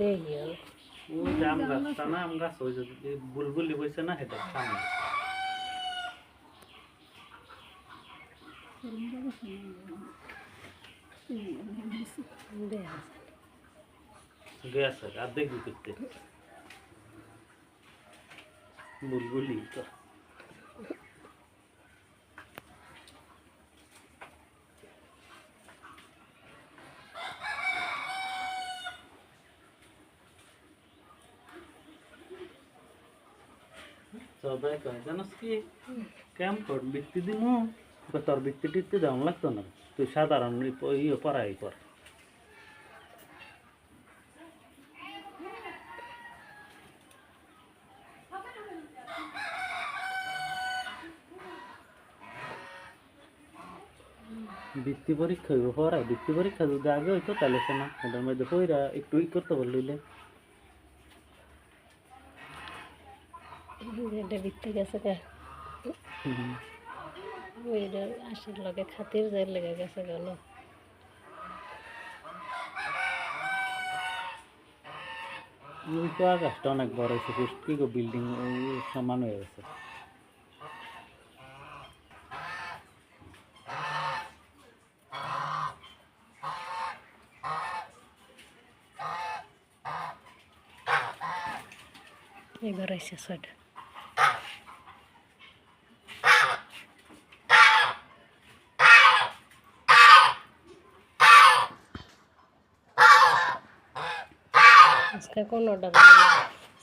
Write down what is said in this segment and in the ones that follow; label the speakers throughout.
Speaker 1: দেখিও
Speaker 2: ওই যে আম গাছটা না আম গাছ ওই যে বুলবুলি বইছে না সেটা সামনে গেছে আর দেখবি করতে বুলবুলি তো সবাই কয় জানোস কি কেমন তোর বৃত্তি দিমু তোর বৃত্তি টিত্তি দেওয়ান লাগতো না তুই সাধারণ ইয়ে পড়াই কর বৃত্তি পরীক্ষা হইব পড়াই বৃত্তি পরীক্ষা যদি আগে হইতো তাহলে সে না ওটার মধ্যে পইরা একটু ই করতে পারলিলে
Speaker 1: এটা বিকতে গেছে কে ওইটা আসার লগে খাতির যাই লেগে গেছে গেল
Speaker 2: ওই তো আকাশটা অনেক বড় হয়েছে কি গো বিল্ডিং সমান হয়ে গেছে
Speaker 1: এবার আইসে ছয়টা আজকে কোনোটা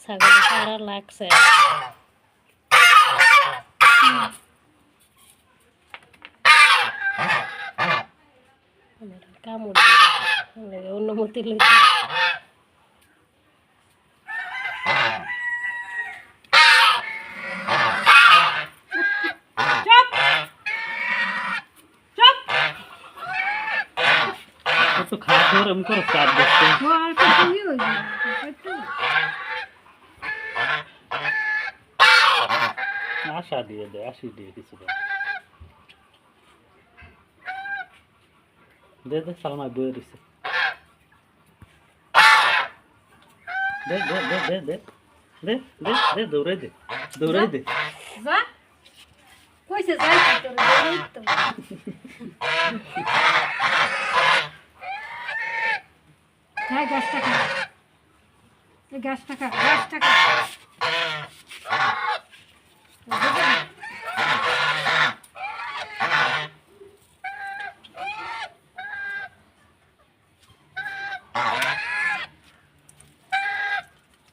Speaker 1: ছাগলের সারা লাগছে কামড় দিবে অনুমতি লইতে
Speaker 2: তো খাওয়া ধরে আমি করো চাপ দেখতে আশা দিয়ে দে আশি দিয়ে কিছু দে দে সালমায় বয়ে দিছে দে দে দে দে দে দে দে দে দৌড়াই দে দৌড়াই দে
Speaker 1: কইছে যাই তোর তো হ্যাঁ গাছটা খা এই গাছটা খা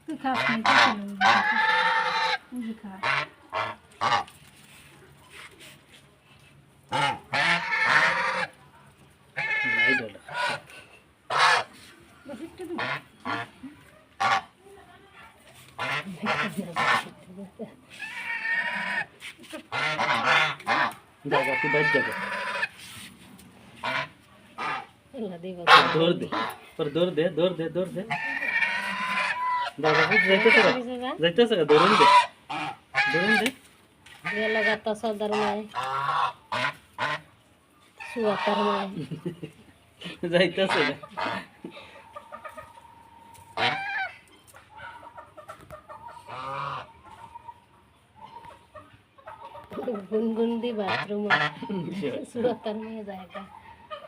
Speaker 1: তুই খাস নি তুই খা
Speaker 2: নাই দোলা জায়গা তুই বাইর যাবে দৌড় দে पर दौड़ दे दादा कुछ जाइते दे दौड़ दे
Speaker 1: ये लगाता सदर में सुअतर में
Speaker 2: जाइते
Speaker 1: गुनगुन दी बाथरूम सुअतर में जाएगा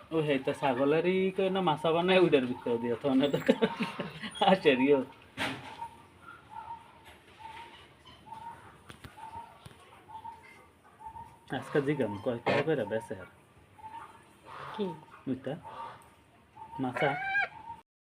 Speaker 2: ও হে তো ছাগলেরই কই না মাছা বানায় উইটার ভিতর দিয়ে তো না তো আশ্চর্য আজকে জিগাম কয় কয় করে বেসে আর
Speaker 1: কি
Speaker 2: বুঝতা মাছা